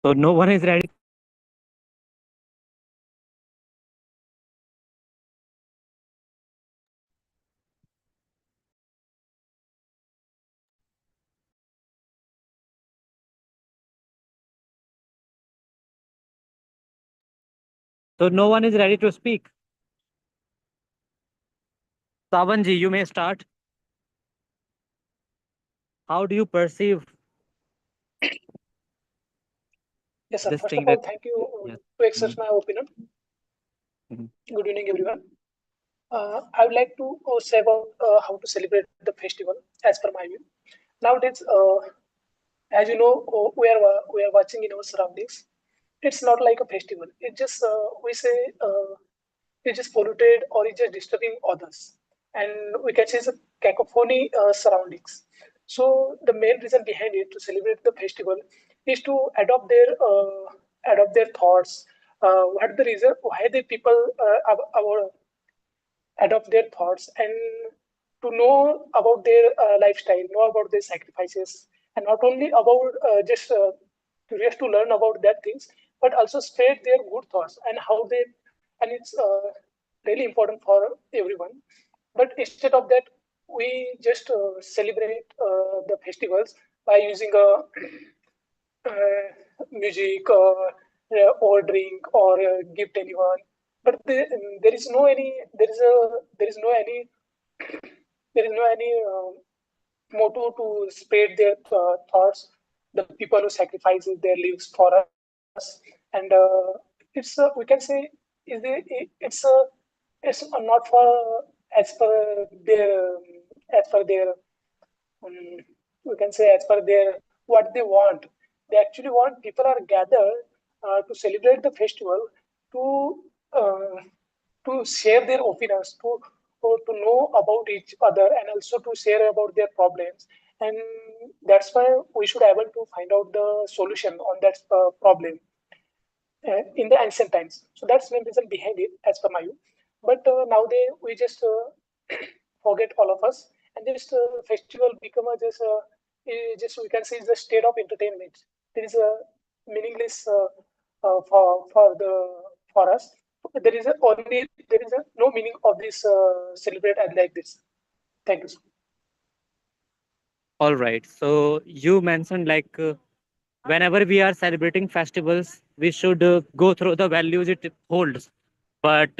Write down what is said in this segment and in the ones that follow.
So no one is ready to speak. So no one is ready to speak. Savanji, you may start. How do you perceive Yes, sir. this First of thing all, that thank you yes. to express Mhm, my opinion. mhm. Good evening, everyone. I would like to say about how to celebrate the festival as per my view. Nowadays, as you know, we are watching in our surroundings. It's not like a festival. It just we say it's just polluted or it's just disturbing others, and we can say it's a cacophony surroundings. So the main reason behind it to celebrate the festival is to adopt their thoughts. What the reason why the people our adopt their thoughts and to know about their lifestyle, know about their sacrifices, and not only about just curious to learn about that things, but also spread their good thoughts and how they, and it's really important for everyone. But instead of that, we just celebrate the festivals by using a music or drink or gift anyone, but there is no any there is no any there is no any motto to spread their thoughts, the people who sacrifices their lives for us. And it's we can say is the, it's not for as per their as per their um, we can say as per their what they want. They actually want people are gathered to celebrate the festival, to uh, to share their opinions, to know about each other, and also to share about their problems. And that's why we should able to find out the solution on that problem in the ancient times. So that's main reason behind it, as per my view. But nowadays we just forget all of us, and just festival become a just we can say is a state of entertainment. There is a meaningless for us. There is a no meaning of this celebrate as like this. Thank you. All right. So you mentioned like whenever we are celebrating festivals, we should go through the values it holds. But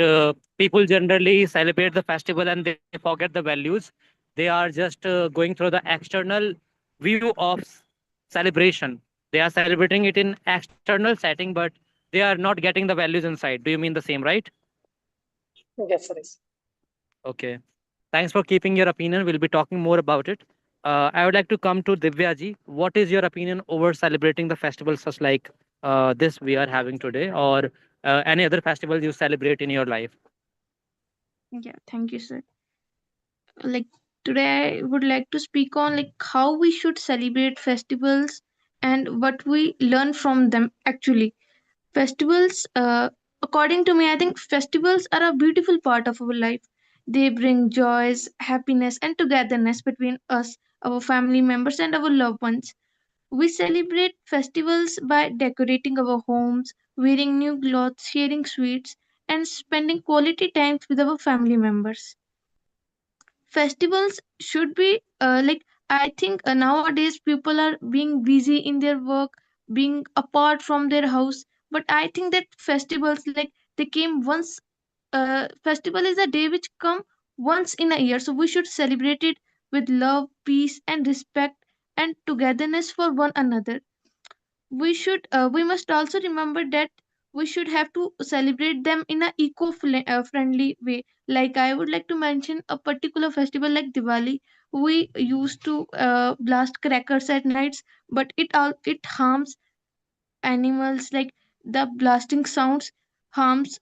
people generally celebrate the festival and they forget the values. They are just going through the external view of celebration. They are celebrating it in external setting, but they are not getting the values inside. Do you mean the same, right? Yes, sir. Yes. Okay. Thanks for keeping your opinion. We'll be talking more about it. I would like to come to Divyaji. What is your opinion over celebrating the festivals such like this we are having today, or any other festivals you celebrate in your life? Yeah, thank you, sir. Like today, I would like to speak on like how we should celebrate festivals and what we learn from them. Actually, festivals, according to me, I think festivals are a beautiful part of our life. They bring joys, happiness, and togetherness between us, our family members, and our loved ones. We celebrate festivals by decorating our homes, wearing new clothes, sharing sweets, and spending quality times with our family members. Festivals should be I think nowadays people are being busy in their work, being apart from their house. But I think that festivals, like, they came once. Festival is a day which come once in a year, so we should celebrate it with love, peace, and respect, and togetherness for one another. We must also remember that we should have to celebrate them in a friendly way. Like, I would like to mention a particular festival like Diwali. We used to blast crackers at nights, but it harms animals. Like, the blasting sounds harms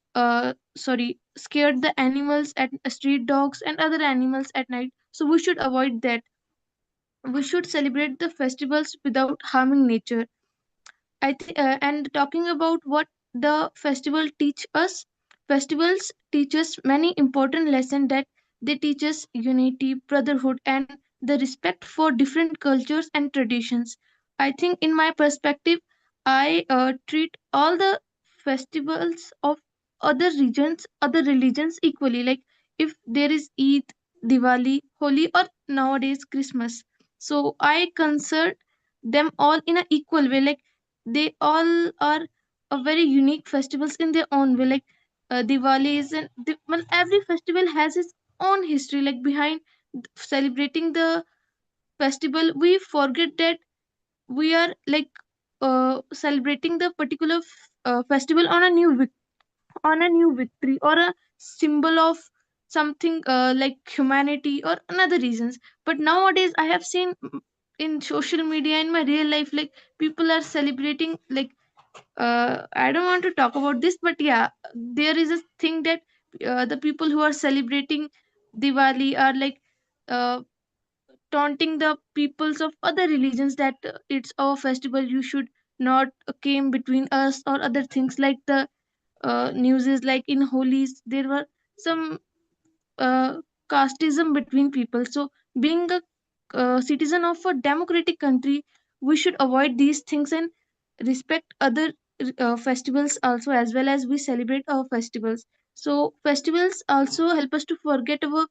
scared the animals at street dogs and other animals at night, so we should avoid that. We should celebrate the festivals without harming nature. And talking about what the festival teach us, festivals teach us many important lessons. That they teach us unity, brotherhood, and the respect for different cultures and traditions. I think, in my perspective, I treat all the festivals of other religions equally. Like if there is Eid, Diwali, Holi, or nowadays Christmas, so I consider them all in an equal way. Like they all are a very unique festivals in their own way. Like Diwali is well, every festival has its own history. Like behind celebrating the festival, we forget that we are like celebrating the particular festival on a on a new victory or a symbol of something like humanity or another reasons. But nowadays I have seen in social media in my real life, like people are celebrating like I don't want to talk about this, but yeah, there is a thing that the people who are celebrating Diwali are like uh, taunting the peoples of other religions that it's our festival, you should not came between us or other things. Like the news is like in holies there were some uh, casteism between people. So being a citizen of a democratic country, we should avoid these things and respect other festivals also, as well as we celebrate our festivals. So festivals also help us to forget our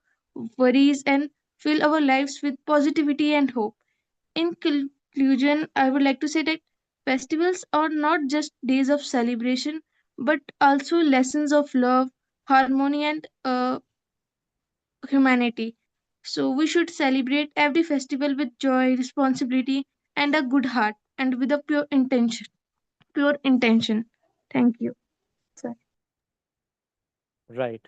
worries and fill our lives with positivity and hope. In conclusion, I would like to say that festivals are not just days of celebration, but also lessons of love, harmony, and humanity. So we should celebrate every festival with joy, responsibility, and a good heart, and with a pure intention. Pure intention. Thank you. Sir. Right.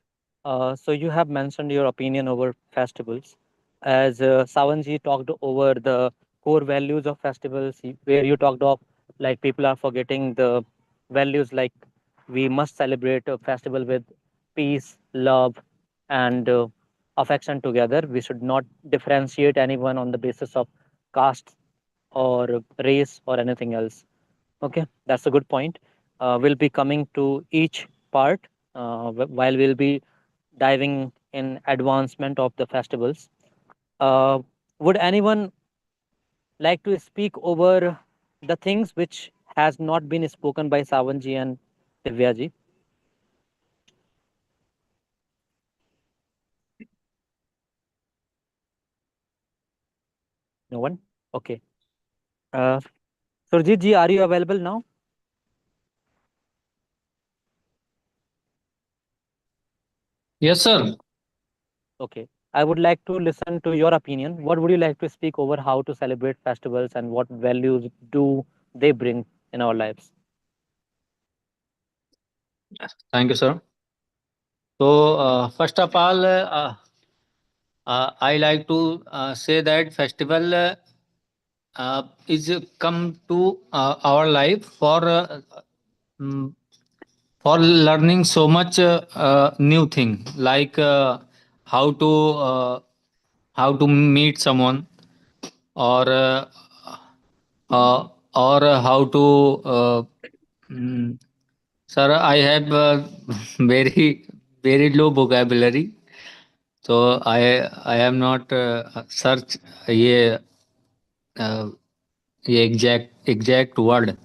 So you have mentioned your opinion over festivals. As Savanji talked over the core values of festivals, where you talked of like people are forgetting the values like we must celebrate a festival with peace, love, and affection together. We should not differentiate anyone on the basis of caste or race or anything else. Okay, that's a good point. We'll be coming to each part while we'll be diving in advancement of the festivals. Uh, would anyone like to speak over the things which has not been spoken by Savanji and Divyaji? No one? Okay. Uh, Surjit ji, are you available now? Yes, sir. Okay. I would like to listen to your opinion. What would you like to speak over how to celebrate festivals and what values do they bring in our lives? Thank you, sir. So, first of all, I like to say that festival is come to our life mm, for learning so much new thing, like how to uh, how to meet someone, or how to mm, sir, I have very very low vocabulary, so I am not search ये uh, ये exact word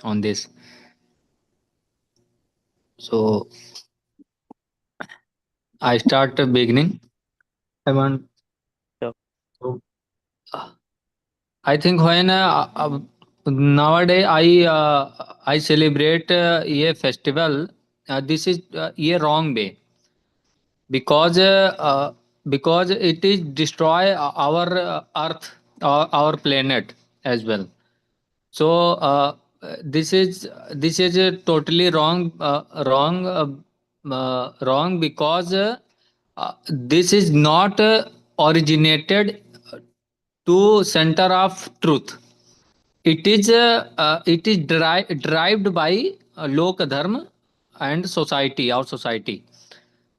on this. So I start beginning. I want. So, So, I think when nowadays I celebrate a festival. This is a wrong way, because because it is destroy our earth, our planet as well. So this is totally wrong, because this is not originated to center of truth. It is derived by lok dharma and society, our society.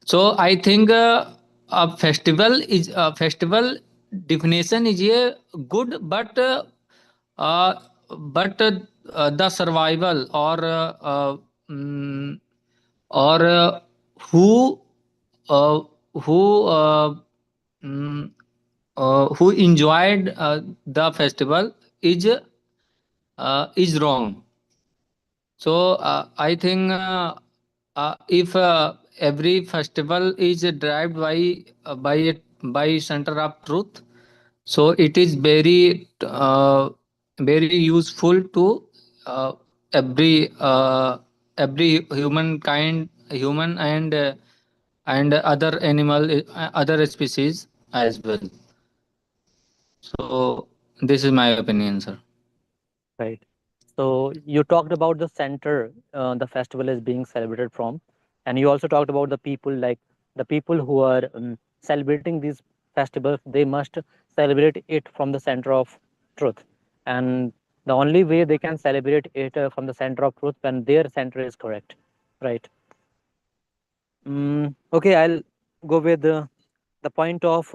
So I think a festival definition is a good, uh, the survival, mm, or who uh, who mm, who enjoyed the festival is wrong. So I think if every festival is derived by center of truth, so it is very useful to uh, every every humankind, human and other animal, other species as well. So this is my opinion, sir. Right. So you talked about the center the festival is being celebrated from, and you also talked about the people, like the people who are celebrating these festivals. They must celebrate it from the center of truth, and the only way they can celebrate it from the center of truth when their center is correct, right? Okay, I'll go with the point of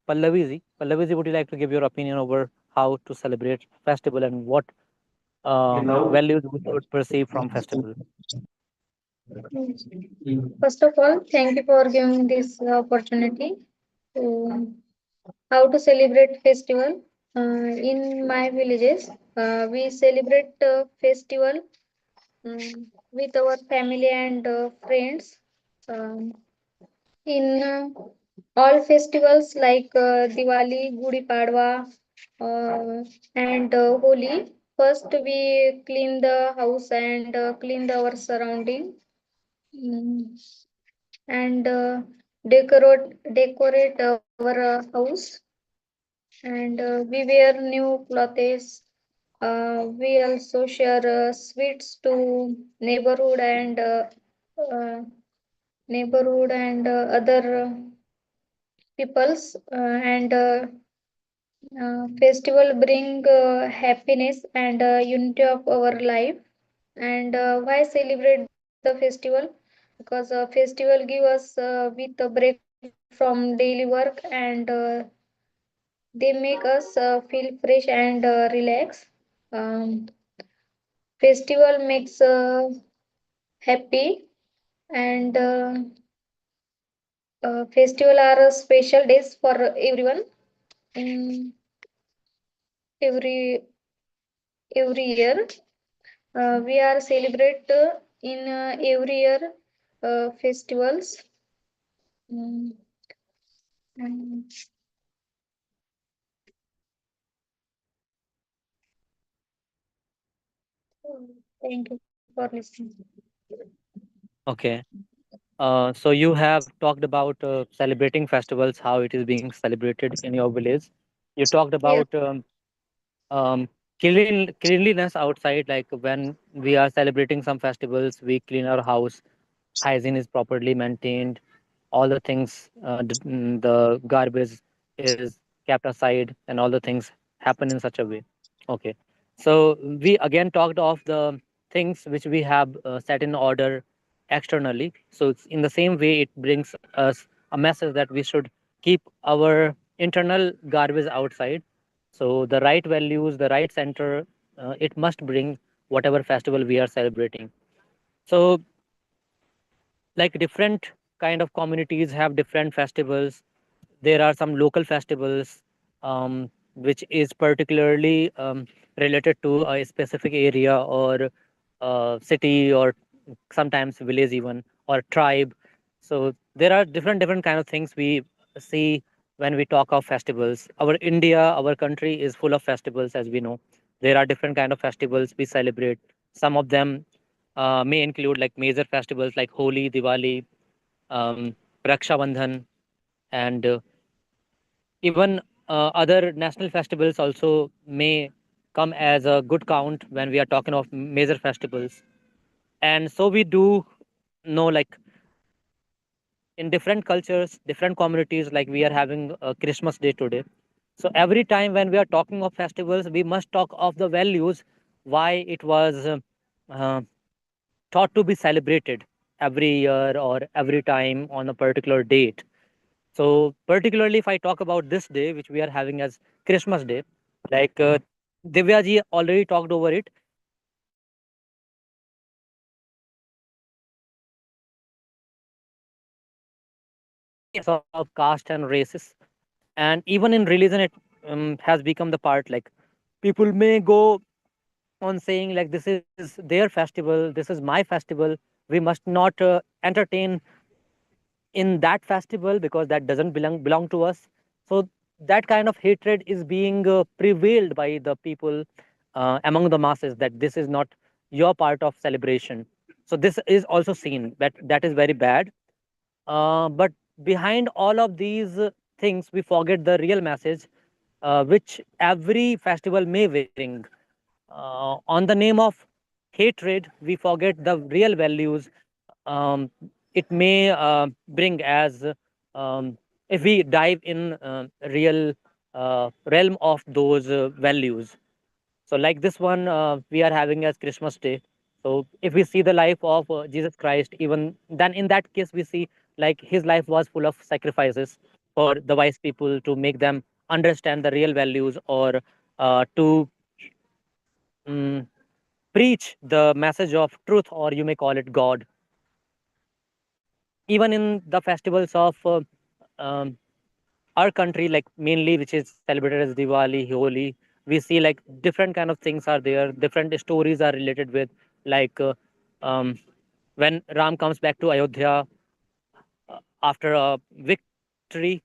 Pallavi. Pallavi, would you like to give your opinion over how to celebrate festival and what values we should perceive from festival? First of all, thank you for giving this opportunity. So, how to celebrate festival? In my villages, we celebrate festival with our family and friends. Um, in all festivals like Diwali, Gudi Padwa, and Holi, first we clean the house and clean our surrounding. Mm, and decorate our house, and we wear new clothes. We also share sweets to uh, neighborhood and other peoples, and festival bring happiness and unity of our life. And why celebrate the festival? Because a festival give us with a break from daily work, and they make us feel fresh and relax. um, Festival makes happy, and festival are special days for everyone in every every year. We are celebrate in every year festivals. Mm, and thank you for listening. Okay. So you have talked about celebrating festivals, how it is being celebrated in your village. You talked Yes. about cleanliness outside, like when we are celebrating some festivals, we clean our house, hygiene is properly maintained, all the things, the garbage is kept aside, and all the things happen in such a way. Okay. So we again talked of the things which we have set in order externally. So it's in the same way, it brings us a message that we should keep our internal garbage outside. So the right values, the right center, it must bring whatever festival we are celebrating. So like different kind of communities have different festivals. There are some local festivals which is particularly related to a specific area or city, or sometimes village even, or tribe. So there are different kind of things we see when we talk of festivals. Our India, our country is full of festivals, as we know. There are different kind of festivals we celebrate. Some of them may include like major festivals like Holi, Diwali, Raksha Bandhan, and even other national festivals also may come as a good count when we are talking of major festivals. And so we do know, like in different cultures, different communities, like we are having Christmas Day today. So every time when we are talking of festivals, we must talk of the values, why it was uh, thought to be celebrated every year or every time on a particular date. So particularly if I talk about this day, which we are having as Christmas Day, like Divya ji already talked over it. Of caste and races, and even in religion, it has become the part, like people may go on saying like this is their festival, this is my festival, we must not entertain in that festival because that doesn't belong to us. So that kind of hatred is being prevailed by the people among the masses, that this is not your part of celebration. So this is also seen that that is very bad. But behind all of these things, we forget the real message, which every festival may bring. On the name of hatred, we forget the real values it may bring as if we dive in real realm of those values. So, like this one, we are having as Christmas Day. So, if we see the life of Jesus Christ, even then in that case, we see like his life was full of sacrifices for the wise people to make them understand the real values, or to mm, preach the message of truth, or you may call it God. Even in the festivals of um, our country, like mainly which is celebrated as Diwali, Holi, we see like different kind of things are there, different stories are related with, like um, when Ram comes back to Ayodhya after a victory,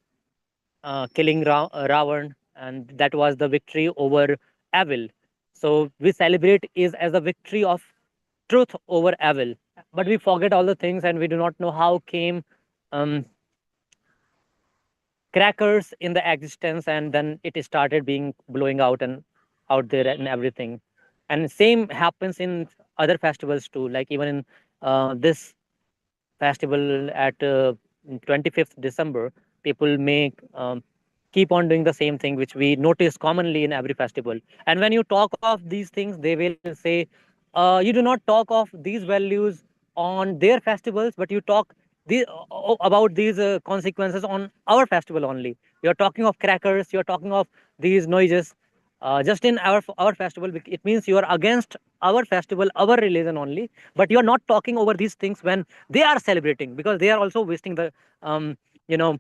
killing Ravan, and that was the victory over evil. So we celebrate is as a victory of truth over evil, but we forget all the things and we do not know how came um, crackers in the existence, and then it started being blowing out and out there and everything. And same happens in other festivals too, like even in this festival at 25th December, people may keep on doing the same thing, which we notice commonly in every festival. And when you talk of these things, they will say, you do not talk of these values on their festivals, but you talk about these consequences on our festival only. You're talking of crackers, you're talking of these noises. Just in our festival, it means you are against our festival, our religion only, but you are not talking over these things when they are celebrating, because they are also wasting the you know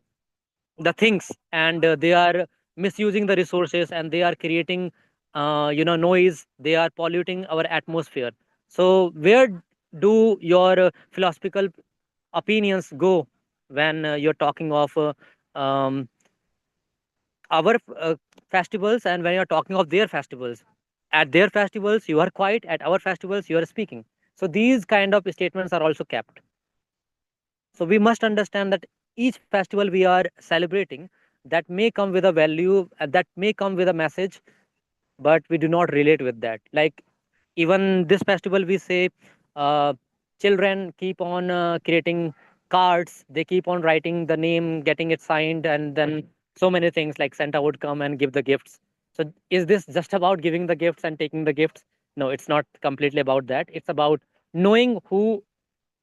the things, and they are misusing the resources, and they are creating noise, they are polluting our atmosphere. So where do your philosophical opinions go when you're talking of um, our festivals, and when you're talking of their festivals? At their festivals you are quiet, at our festivals you are speaking. So these kind of statements are also kept. So we must understand that each festival we are celebrating, that may come with a value, that may come with a message, but we do not relate with that. Like even this festival, we say uh, children keep on creating cards, they keep on writing the name, getting it signed, and then so many things like Santa would come and give the gifts. So is this just about giving the gifts and taking the gifts? No, it's not completely about that. It's about knowing who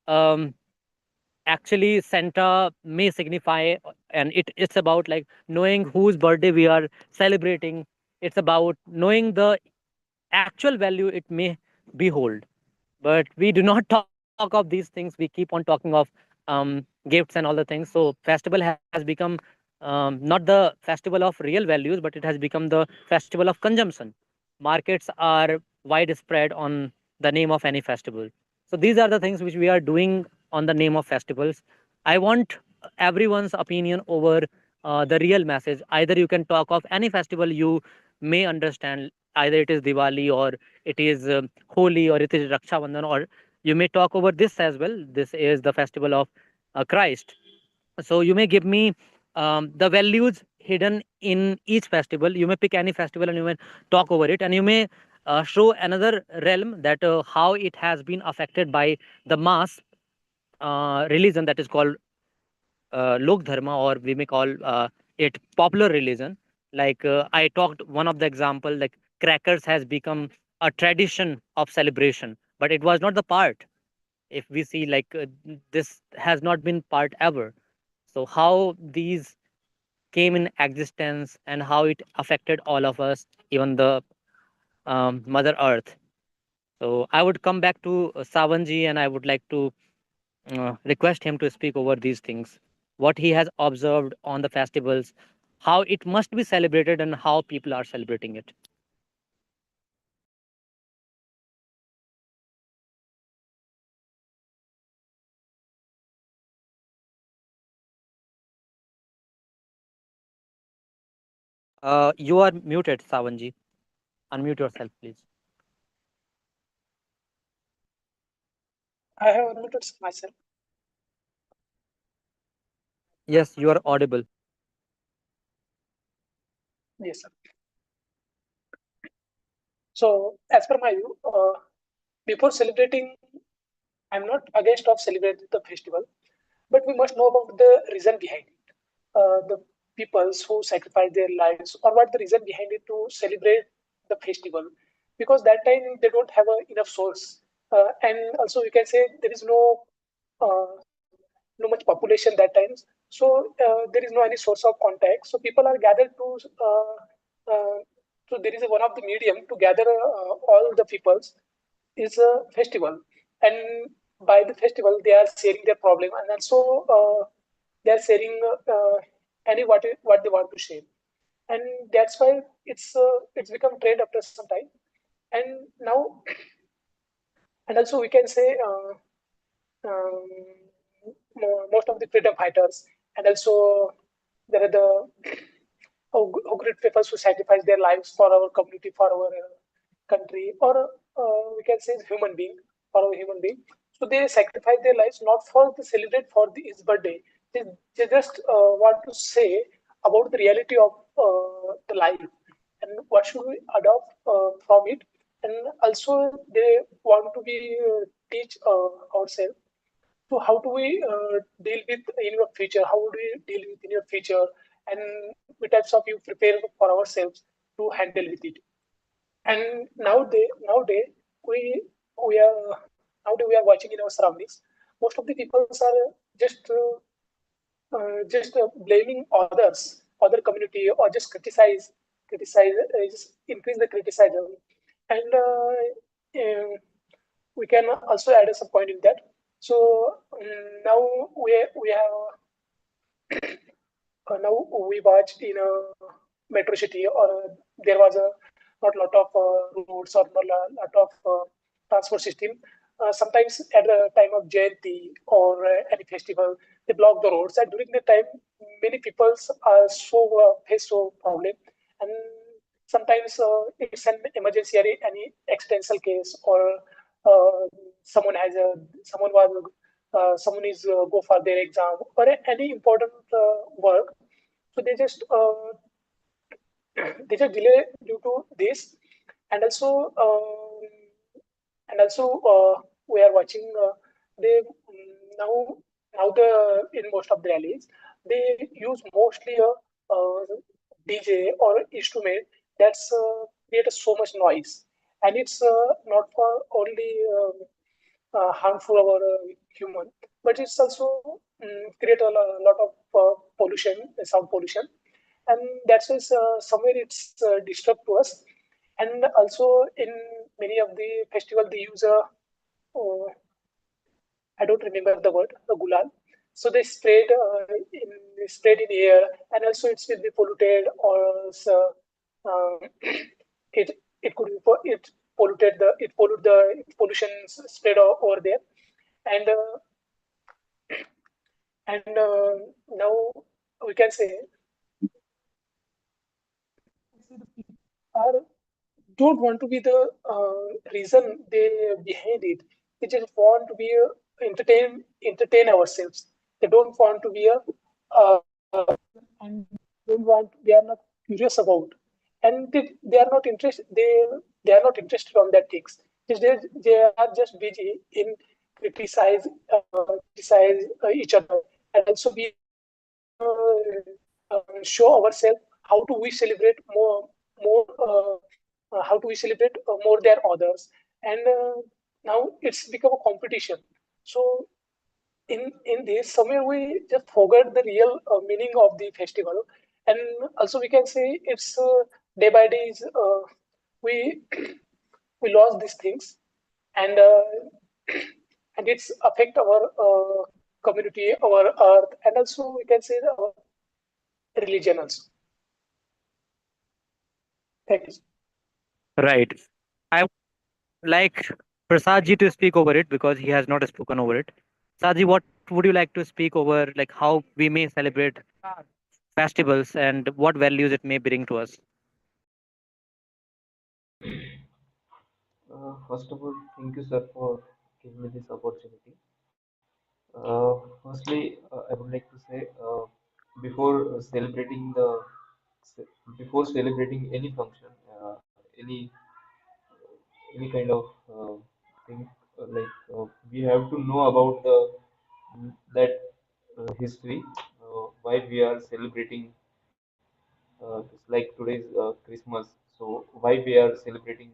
um, actually Santa may signify, and it's about like knowing whose birthday we are celebrating. It's about knowing the actual value it may behold. But we do not talk of these things. We keep on talking of gifts and all the things. So festival has become not the festival of real values, but it has become the festival of consumption. Markets are widespread on the name of any festival. So these are the things which we are doing on the name of festivals. I want everyone's opinion over the real message. Either you can talk of any festival you may understand, either it is Diwali, or it is Holi, or it is Raksha Bandhan, or you may talk over this as well. This is the festival of Christ. So you may give me the values hidden in each festival. You may pick any festival and you may talk over it, and you may show another realm, that how it has been affected by the mass religion, that is called lok dharma, or we may call it popular religion. Like I talked one of the example, like crackers has become a tradition of celebration, but it was not the part. If we see like this has not been part ever. So how these came in existence and how it affected all of us, even the mother earth. So I would come back to Savanji, and I would like to request him to speak over these things, what he has observed on the festivals, how it must be celebrated, and how people are celebrating it. You are muted, Savanji. Unmute yourself, please. I have unmuted myself. Yes, you are audible. Yes, sir. So, as per my view, before celebrating, I'm not against of celebrating the festival, but we must know about the reason behind it. The peoples who sacrifice their lives, or what the reason behind it to celebrate the festival, because that time they don't have a enough source, and also we can say there is uh, no much population that times. So there is no any source of contact. So people are gathered to. So there is one of the medium to gather all the peoples is a festival, and by the festival they are sharing their problem, and also they are sharing any what they want to share, and that's why it's become trend after some time, and now and also we can say. Um, Most of the freedom fighters, and also there are the great people who sacrifice their lives for our community, for our country, or we can say human being, for our human being. So they sacrifice their lives not for the celebrate for his birthday. They, they just want to say about the reality of the life and what should we adopt from it, and also they want to be teach ourselves. So how do we deal with in your future? How do we deal with in your future? And what types of you prepare for ourselves to handle with it? And nowadays we we are nowadays we are watching in our surroundings. Most of the people are just blaming others, other community, or just criticize, just increase the criticism, and we can also add some point in that. So now we have now we watched in a metro city, or there was a not lot of roads or not lot of transport system. Sometimes at the time of Jayanti or any festival, they block the roads, and during the time, many people are so face so problem, and sometimes it's an emergency or any accidental case, or someone has a someone was someone is go for their exam or any important work, so they just delay due to this, and also we are watching they now now the in most of the rallies they use mostly a DJ or instrument that's create so much noise, and it's not for only harmful our human, but it's also create a lot of pollution, sound pollution, and that's why somewhere it's disturbed to us. And also in many of the festival they use a uh, I don't remember the word, the gulal. So they sprayed in air, and also it will be polluted, or so, it it could be it polluted the it pollute the pollution spread over there, and now we can say are don't want to be the reason they behind it. They just want to be entertain ourselves. They don't want to be a and don't want they are not curious about, and they are not interested. They are not interested on that things. They are just busy in criticize each other, and also we show ourselves how do we celebrate more how do we celebrate more than others, and now it's become a competition. So in this somewhere we just forget the real meaning of the festival, and also we can say it's day by day is, we we lost these things, and and it's affect our community, our earth, and also we can say our religion also. Thank you. Right. I would like Prasad ji to speak over it because he has not spoken over it. Prasad ji, what would you like to speak over, like how we may celebrate festivals and what values it may bring to us? First of all, thank you, sir, for giving me this opportunity. Firstly, I would like to say before celebrating before celebrating any function, any kind of thing, we have to know about that history, why we are celebrating. It's like today's Christmas. So why we are celebrating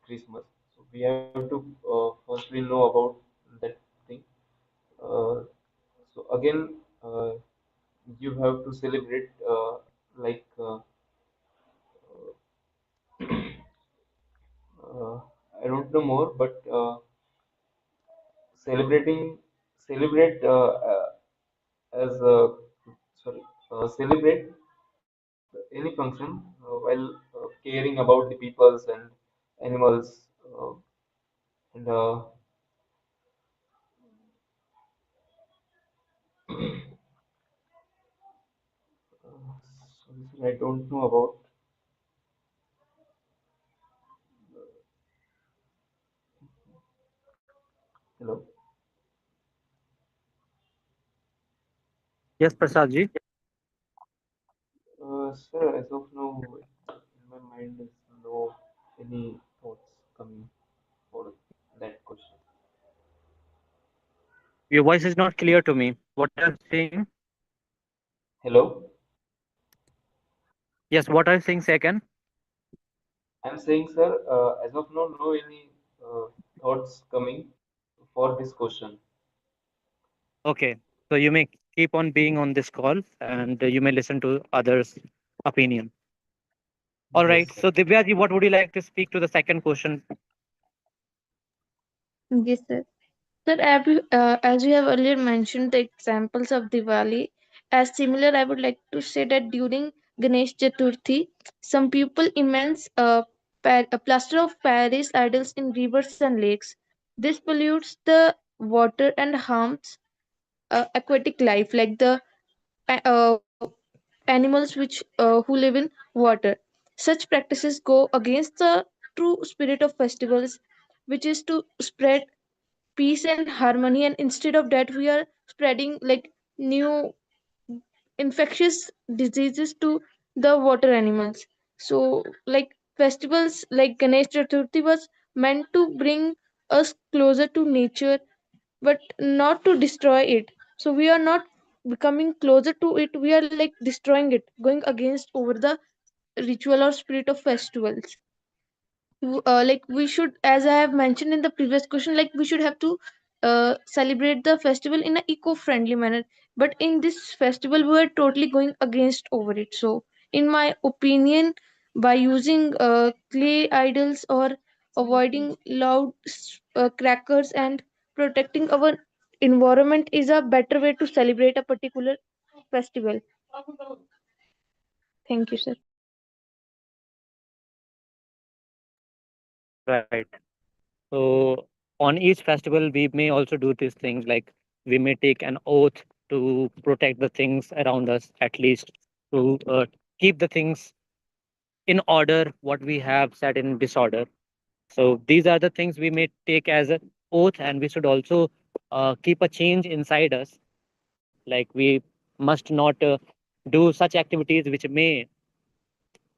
Christmas? So we have to firstly know about that thing. Uh, so again, you have to celebrate like uh, I don't know more, but celebrating celebrate as sorry celebrate any function while caring about the peoples and animals and sorry, sir, I don't know about. Hello. Yes, Prasad ji. Sir, as of now, in my mind is no any thoughts coming for that question. Your voice is not clear to me. What are you saying? Hello, Yes, what are you saying second? I'm saying, sir, as of now, no any thoughts coming for this question. Okay. So you may keep on being on this call and you may listen to others' opinion. All right. Yes, So Divya ji, what would you like to speak to the second question? Yes, sir. Sir, as you have earlier mentioned the examples of Diwali, as similar, I would like to say that during Ganesh Chaturthi, some people immense a plaster of Paris idols in rivers and lakes. This pollutes the water and harms aquatic life, like the animals who live in water. Such practices go against the true spirit of festivals, which is to spread peace and harmony, and instead of that we are spreading like new infectious diseases to the water animals. So like festivals like Ganesh Chaturthi was meant to bring us closer to nature, but not to destroy it. So we are not becoming closer to it, we are like destroying it, going against over the ritual or spirit of festivals. Like we should, as I have mentioned in the previous question, like we should have to celebrate the festival in an eco-friendly manner, but in this festival we are totally going against over it. So in my opinion, by using clay idols or avoiding loud crackers and protecting our environment is a better way to celebrate a particular festival. Thank you, sir. Right. So on each festival, we may also do these things like we may take an oath to protect the things around us, at least to keep the things in order what we have set in disorder. So these are the things we may take as an oath, and we should also keep a change inside us. Like we must not do such activities which may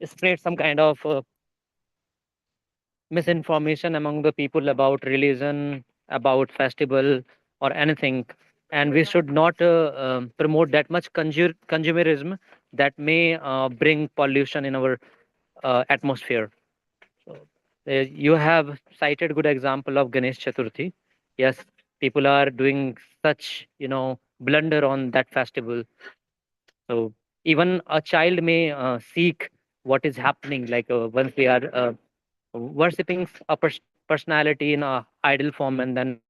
spread some kind of misinformation among the people about religion, about festival, or anything. And we should not promote that much consumerism that may bring pollution in our atmosphere. So, you have cited good example of Ganesh Chaturthi. Yes, people are doing such blunder on that festival. So even a child may seek what is happening. Like once we are worshipping a personality in a idol form, and then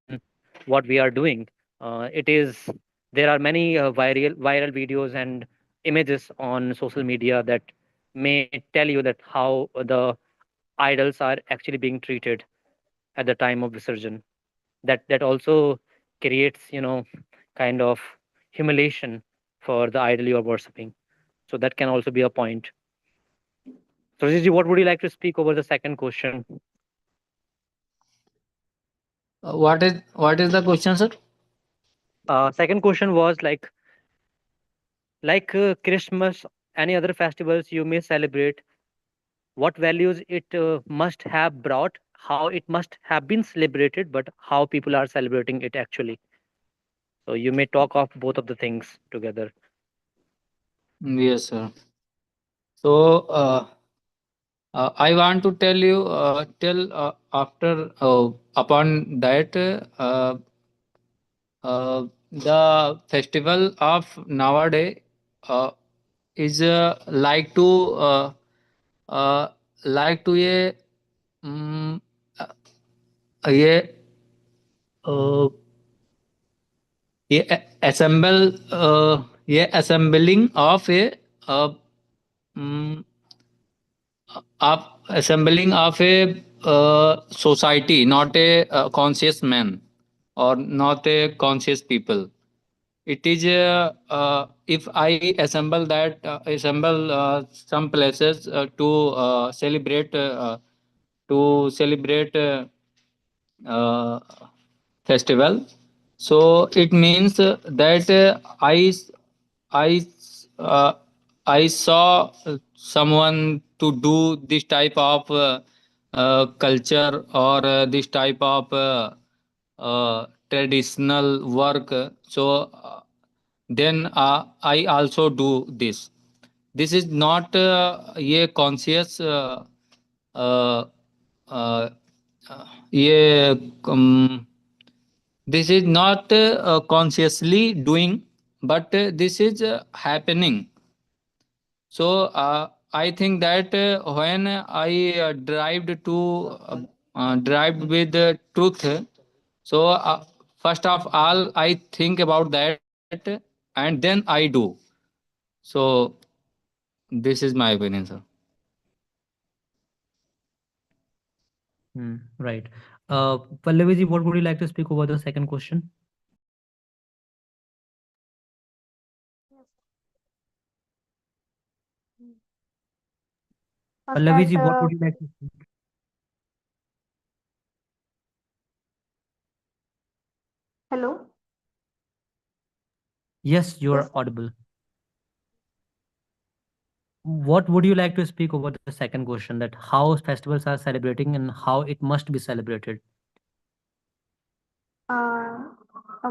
what we are doing, it is there are many viral videos and images on social media that may tell you that how the idols are actually being treated at the time of visurgence. That also creates kind of humiliation for the idol you are worshipping. So that can also be a point. So Rajiji, what would you like to speak over the second question? What is the question, sir? Second question was Christmas, any other festivals you may celebrate, what values it must have brought, how it must have been celebrated, but how people are celebrating it actually. So you may talk of both of the things together. Yes, sir. So I want to tell after upon that the festival of nowadays uh, is uh, like to um, ये uh, ये assemble ये assembling uh, mm, of assembling of a society, not a conscious man or not a conscious people. It is if I assemble some places to celebrate uh, festival. So it means that I uh, I saw someone to do this type of culture or this type of traditional work. So then I also do this. This is not a conscious uh, uh, ये this is not consciously doing, but this is happening. So I think that when I drive with truth, so first of all I think about that and then I do. So this is my opinion, sir. Right. Pallavi, what would you like to speak over the second question? First Pallavi, that what would you like to speak? hello. Yes, you Yes, are sir. audible. What would you like to speak over the second question, that how festivals are celebrating and how it must be celebrated?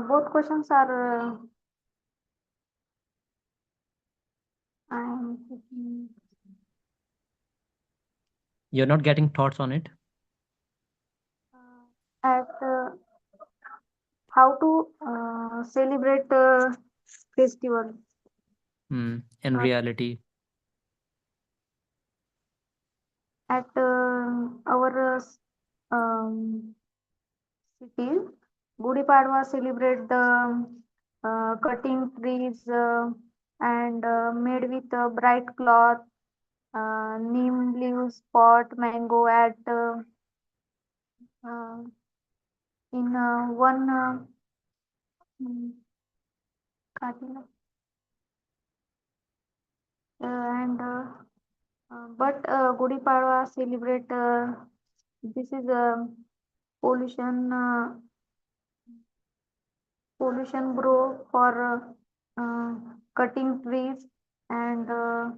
Both questions are I'm You're not getting thoughts on it? at how to celebrate festival. In Uh, reality. at our um, city, Gudi Padwa celebrate the cutting trees and made with bright cloth, neem leaves, pot, mango at uh, in one mm, Katila. And but Gudi Padwa celebrate this is pollution pollution grow for cutting trees and uh,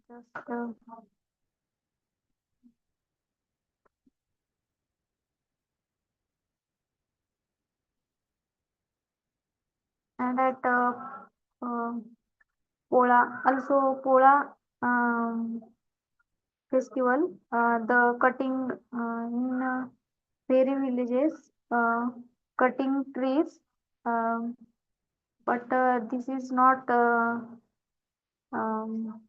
just and at uh, Pola also Pola festival the cutting in fairy villages cutting trees um, but this is not um,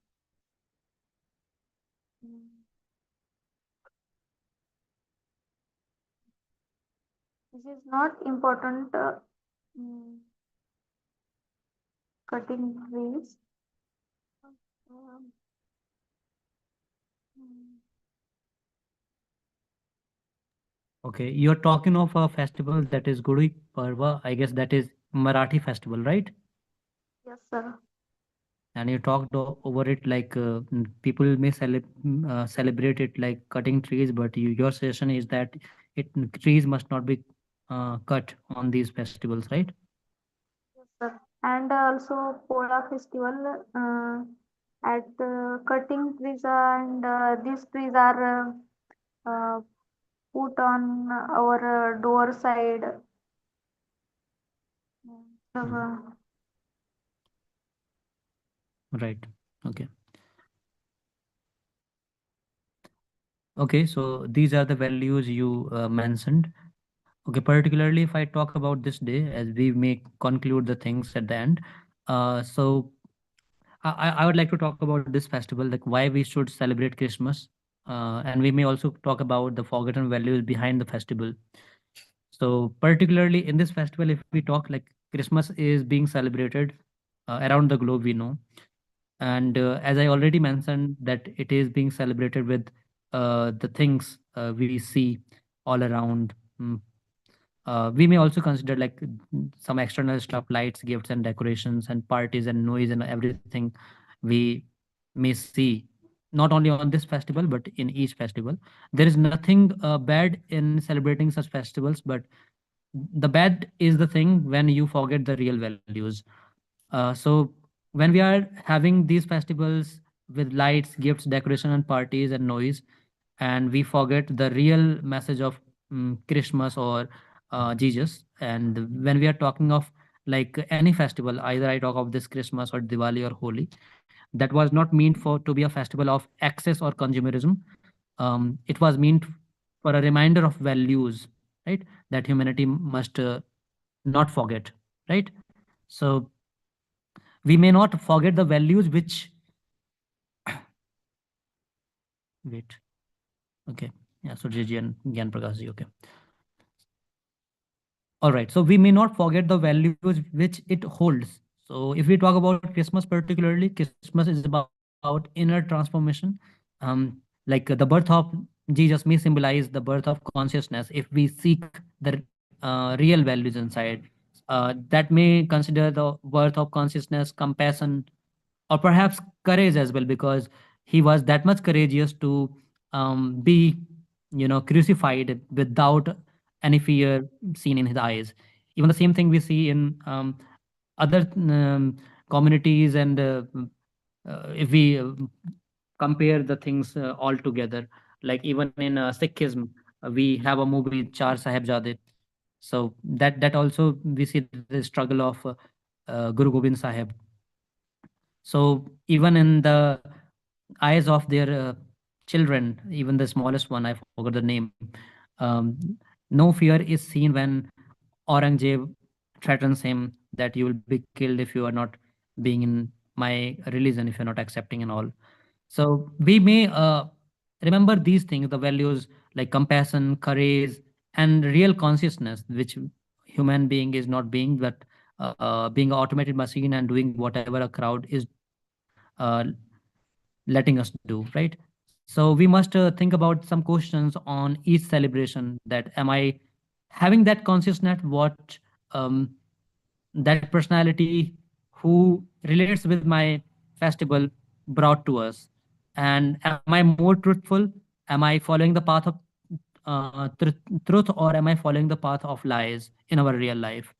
this is not important mm, cutting trees. Um, mm, Okay, you're talking of a festival that is Gudi Parva. I guess that is Marathi festival, right? yes, sir. and you talked over it like people may celebrate it like cutting trees, but your suggestion is that trees must not be cut on these festivals, right? Yes, sir. And also Pola festival at cutting trees and these trees are put on our door side. So, Mhm. Right. Okay. Okay, so these are the values you mentioned. Okay, particularly if I talk about this day, as we may conclude the things at the end. So I would like to talk about this festival, like why we should celebrate Christmas, and we may also talk about the forgotten values behind the festival. So particularly in this festival, if we talk, like Christmas is being celebrated around the globe, we know, and as I already mentioned, that it is being celebrated with the things we see all around. We may also consider like some external stuff, lights, gifts, and decorations, and parties, and noise, and everything we may see not only on this festival but in each festival. There is nothing bad in celebrating such festivals, but the bad is the thing when you forget the real values. So when we are having these festivals with lights, gifts, decoration, and parties and noise, and we forget the real message of Christmas or Jesus. And when we are talking of like any festival, either I talk of this Christmas or Diwali or Holi, that was not meant for to be a festival of excess or consumerism. It was meant for a reminder of values, right? That humanity must not forget, right? So we may not forget the values which wait. Okay. Yeah. So JG and Gyan Prakash ji. Okay. All right. So we may not forget the values which it holds. So if we talk about Christmas, particularly, Christmas is about inner transformation. Like the birth of Jesus may symbolize the birth of consciousness if we seek the real values inside. That may consider the birth of consciousness, compassion, or perhaps courage as well, because he was that much courageous to be crucified without any fear seen in his eyes. Even the same thing we see in other communities, and if we compare the things all together, like even in Sikhism, we have a movie Char Sahibzade. So that also we see the struggle of Guru Gobind Sahib. So even in the eyes of their children, even the smallest one, I forgot the name, um, no fear is seen when Aurangzeb threatens him that you will be killed if you are not being in my religion, if you're not accepting and all. So we may remember these things, the values like compassion, courage, and real consciousness, which human being is not being, but being an automated machine and doing whatever a crowd is uh, letting us do, right? So we must think about some questions on each celebration, that am I having that consciousness, what that personality who relates with my festival brought to us, and am I more truthful, am I following the path of truth, or am I following the path of lies in our real life?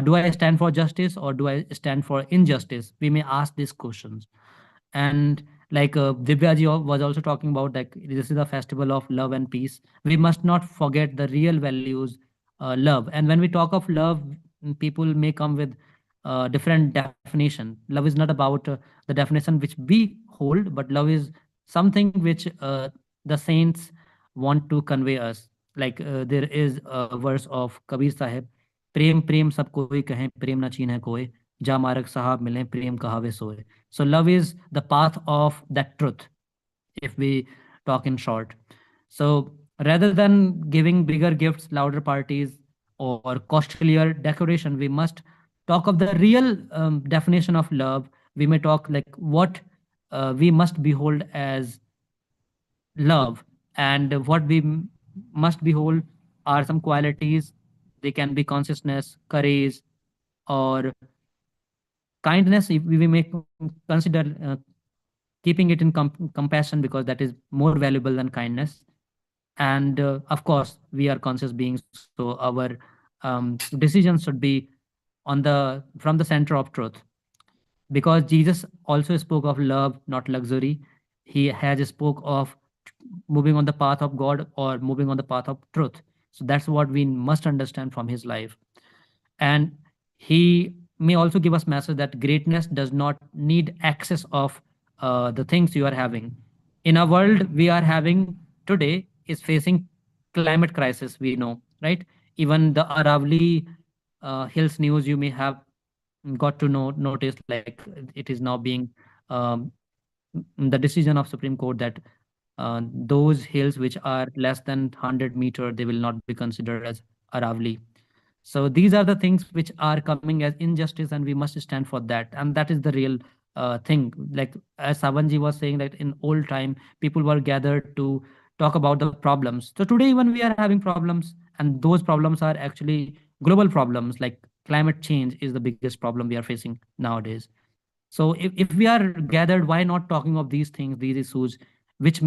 Do I stand for justice or do I stand for injustice? We may ask these questions. And like Divya ji was also talking about, like this is a festival of love and peace. We must not forget the real values, love. And when we talk of love, people may come with different definition. Love is not about the definition which we hold, but love is something which the saints want to convey us. Like there is a verse of Kabir Sahib: प्रेम प्रेम सब कोई कहें प्रेम न चीन्हे कोय, जा मारक साहब मिले प्रेम कहावे सोए. So love is the path of that truth, if we talk in short. So rather than giving bigger gifts, louder parties, or costlier decoration, we must talk of the real definition of love. We may talk like what we must behold as love, and what we must behold are some qualities. They can be consciousness, courage, or kindness, if we may consider keeping it in compassion, because that is more valuable than kindness. And of course, we are conscious beings, so our decisions should be on the from the center of truth, because Jesus also spoke of love, not luxury. He has spoke of moving on the path of God, or moving on the path of truth. So that's what we must understand from his life. And he may also give us message that greatness does not need access of the things you are having. In a world we are having today is facing climate crisis, we know, right? Even the Aravali hills news, you may have got to know notice, like it is now being um, the decision of Supreme Court that those hills which are less than 100 meter, they will not be considered as Aravali. So these are the things which are coming as injustice, and we must stand for that. And that is the real thing. Like as Savanji was saying, that in old time people were gathered to talk about the problems. So today even we are having problems, and those problems are actually global problems. Like climate change is the biggest problem we are facing nowadays. So if we are gathered, why not talking of these things, these issues, which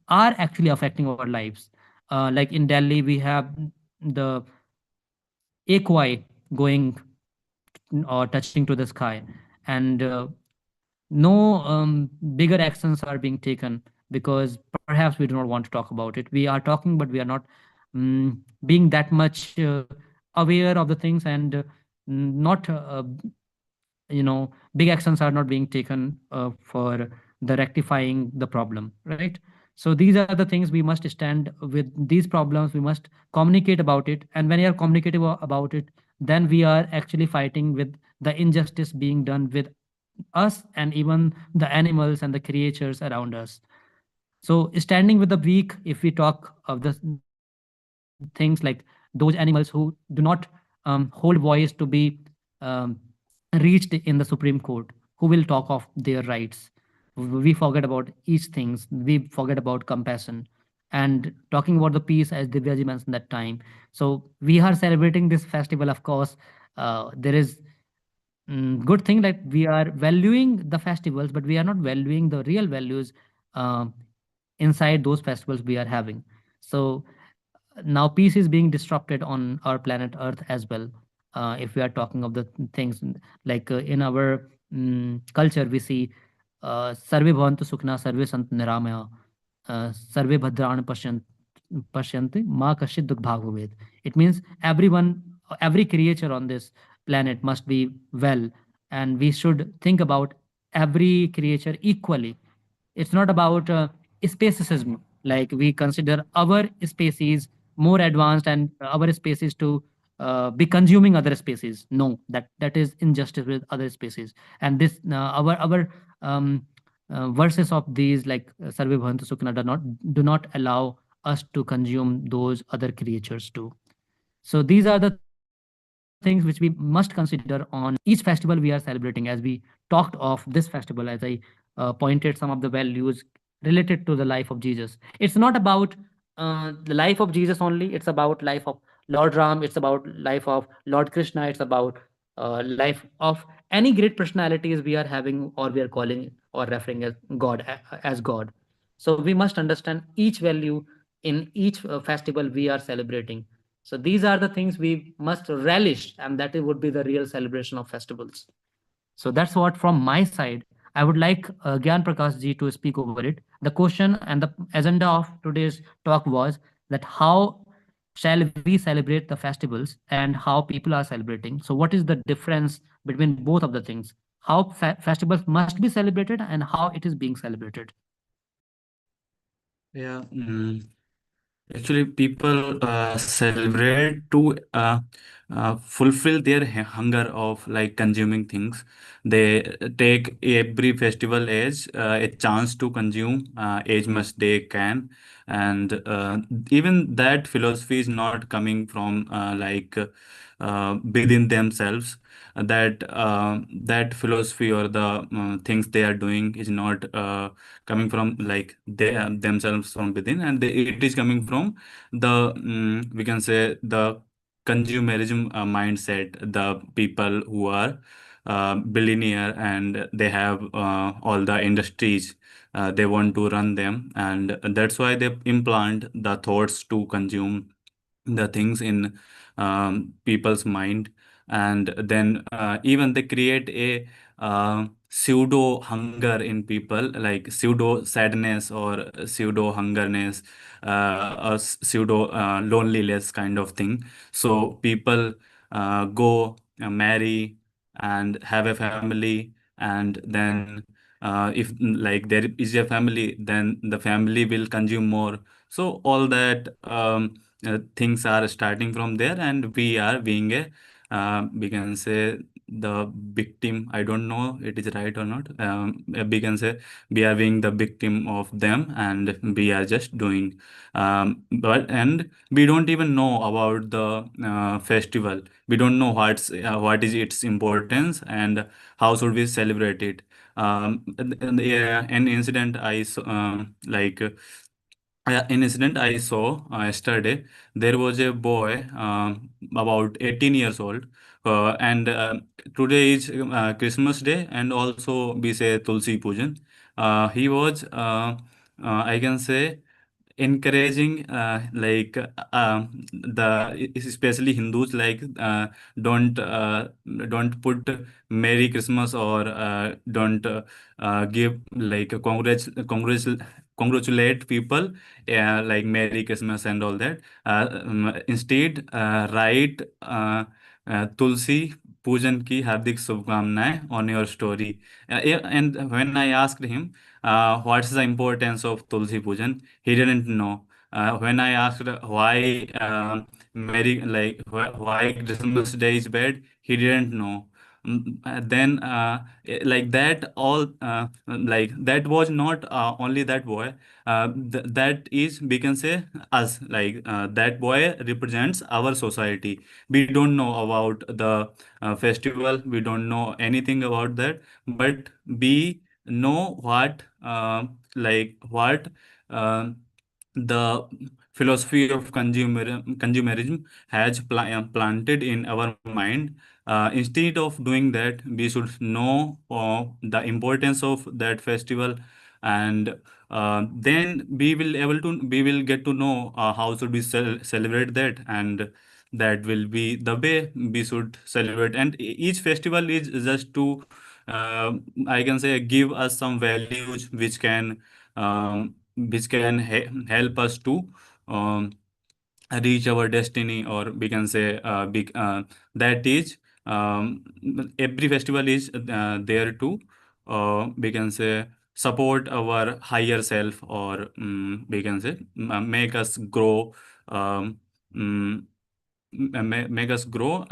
are actually affecting our lives? Like in Delhi, we have the equi going or touching to the sky, and no bigger actions are being taken, because perhaps we do not want to talk about it. We are talking, but we are not being that much aware of the things, and not big actions are not being taken for the rectifying the problem, right? So these are the things we must stand with these problems. We must communicate about it, and when you are communicative about it, then we are actually fighting with the injustice being done with us, and even the animals and the creatures around us. So standing with the weak, if we talk of the things like those animals who do not hold voice to be um, reached in the Supreme Court, who will talk of their rights? We forget about each things. We forget about compassion, and talking about the peace, as Divyaji mentioned that time. So we are celebrating this festival. Of course, there is good thing that we are valuing the festivals, but we are not valuing the real values um inside those festivals we are having. So now peace is being disrupted on our planet Earth as well. If we are talking of the things like in our culture, we see Sarve Bhavantu Sukhna, Sarve Sant Niramaya, Sarve Bhadrana Pashyanti, Ma Kashid Dukh Bhag Bhavet. It means everyone, every creature on this planet must be well, and we should think about every creature equally. It's not about speciesism, like we consider our species more advanced, and our species to be consuming other species. No, that is injustice with other species. And this our verses of these, like Sarve Bhavantu Sukhna, do not allow us to consume those other creatures too. So these are the things which we must consider on each festival we are celebrating. As we talked of this festival, as I pointed some of the values related to the life of Jesus. It's not about the life of Jesus only. It's about life of Lord Ram. It's about life of Lord Krishna. It's about life of any great personalities we are having, or we are calling or referring as God, as God. So we must understand each value in each festival we are celebrating. So these are the things we must relish, and that would be the real celebration of festivals. So that's what from my side. I would like Gyan Prakash ji to speak over it. The question and the agenda of today's talk was that how shall we celebrate the festivals and how people are celebrating. So what is the difference between both of the things? How festivals must be celebrated and how it is being celebrated. Yeah. Actually, people celebrate to fulfill their hunger of like consuming things. They take every festival as a chance to consume as much they can, and even that philosophy is not coming from within themselves. That philosophy or the things they are doing is not coming from like they themselves from within, and it is coming from the we can say the consumerism mindset, the people who are billionaire and they have all the industries. They want to run them, and that's why they implant the thoughts to consume the things in people's mind. And then even they create a pseudo hunger in people, like pseudo sadness or pseudo hungerness, or pseudo loneliness kind of thing. So people go marry and have a family, and then if like there is a family, then the family will consume more. So all that things are starting from there, and we are being a we can say the victim. I don't know it is right or not. We can say we are being the victim of them, and we are just doing. But and we don't even know about the festival. We don't know what is its importance and how should we celebrate it. Yeah, an incident an incident I saw yesterday. There was a boy about 18 years old, and today is Christmas Day, and also we say Tulsi Pujan. He was, I can say, encouraging the especially Hindus, like don't put Merry Christmas, or don't give like congratulate people like Merry Christmas and all that. Instead, write Tulsi Pujan ki hardik shubhkamnaएं on your story. Yeah, and when I asked him what's the importance of Tulsi Pujan, he didn't know. When I asked why why Christmas Day is bad, he didn't know. Then like that all like that was not only that boy. That is, we can say, us, like that boy represents our society. We don't know about the festival, we don't know anything about that, but we know what uh, the philosophy of consumerism has planted in our mind. Instead of doing that, we should know the importance of that festival, and then we will get to know how should we celebrate that, and that will be the way we should celebrate. And each festival is just to I can say give us some values which can help us to um, reach our destiny, or we can say that is every festival is there to we can say support our higher self, or we can say make us grow, um, mm, make us grow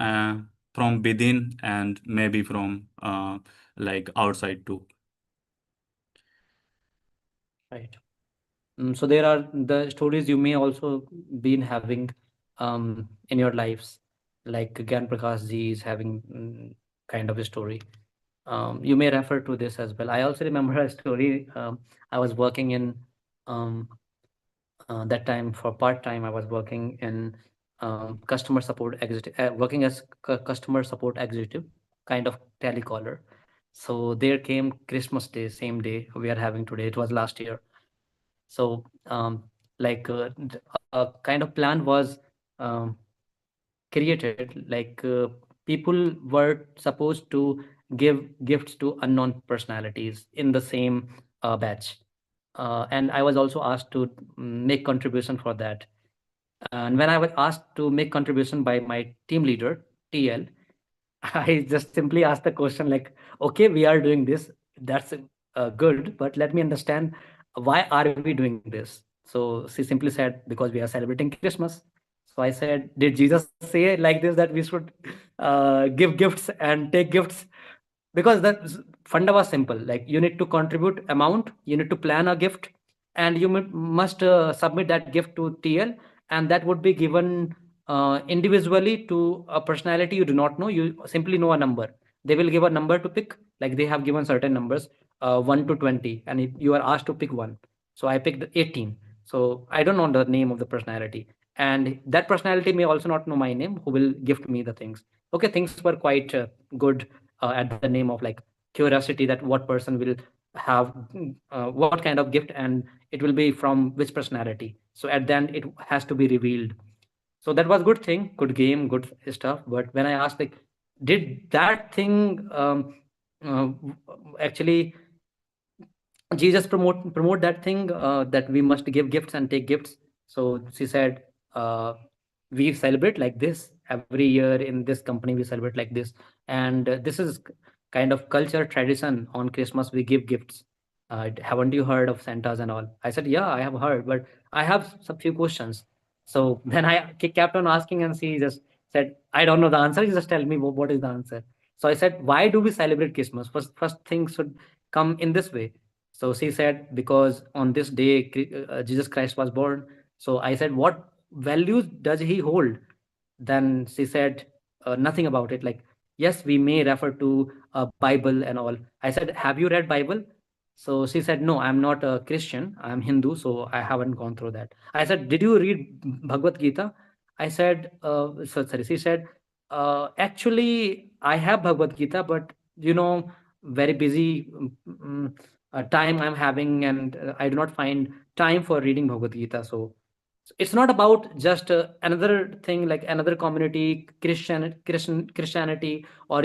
from within, and maybe from like outside too. Right. So there are the stories you may also been having in your lives, like Gyan Prakash ji is having kind of a story. You may refer to this as well. I also remember a story. I was working in um, that time for part time. I was working in customer support executive, working as customer support executive, kind of telecaller. So there came Christmas Day, same day we are having today. It was last year. So a kind of plan was um, created, like people were supposed to give gifts to unknown personalities in the same batch, and I was also asked to make contribution for that. And when I was asked to make contribution by my team leader, TL, I just simply asked the question like, okay, we are doing this. That's good, but let me understand, why are we doing this? So she simply said, because we are celebrating Christmas. So I said, did Jesus say like this, that we should give gifts and take gifts? Because the funda was simple, like you need to contribute amount, you need to plan a gift, and you must submit that gift to TL, and that would be given individually to a personality you do not know. You simply know a number. They will give a number to pick, like they have given certain numbers, 1 to 20, and if you are asked to pick one. So I picked 18. So I don't know the name of the personality, and that personality may also not know my name, who will gift me the things. Okay, things were quite good at the name of like curiosity, that what person will have what kind of gift, and it will be from which personality. So at the end it has to be revealed. So that was good thing, good game, good stuff. But when I asked like, did that thing uh, actually Jesus promote that thing, that we must give gifts and take gifts? So she said, we celebrate like this every year in this company. We celebrate like this, and this is kind of culture tradition. On Christmas, we give gifts. Haven't you heard of Santas and all? I said, yeah, I have heard, but I have some few questions. So then I kept on asking, and she just said, I don't know the answer. You just tell me what is the answer. So I said, why do we celebrate Christmas? First thing should come in this way. So she said, because on this day, Jesus Christ was born. So I said, what values does he hold? Then she said, nothing about it. Like, yes, we may refer to a Bible and all. I said, have you read Bible? So she said, no, I'm not a Christian. I'm Hindu, so I haven't gone through that. I said, did you read Bhagavad Gita? I said, sorry. She said, actually, I have Bhagavad Gita, but very busy time I'm having, and I do not find time for reading Bhagavad Gita. So it's not about just another thing, like another community, Christianity, or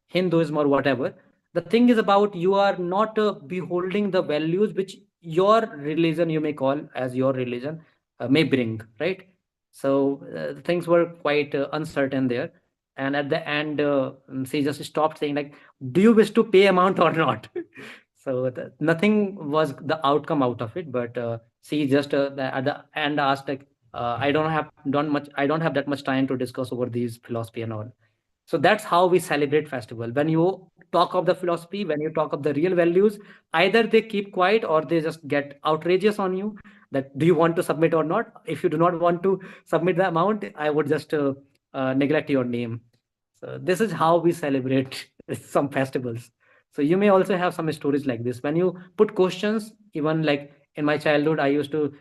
Hinduism or whatever. The thing is about, you are not beholding the values which your religion, you may call as your religion, may bring, right? So things were quite uncertain there. And at the end, she just stopped saying like, do you wish to pay amount or not? So nothing was the outcome out of it, but she just at the end asked like, I don't have that much time to discuss over these philosophy and all. So that's how we celebrate festival. When you talk of the philosophy, when you talk of the real values, either they keep quiet or they just get outrageous on you, that do you want to submit or not? If you do not want to submit the amount, I would just neglect your name. So this is how we celebrate some festivals. So you may also have some stories like this. When you put questions, even like in my childhood, I used to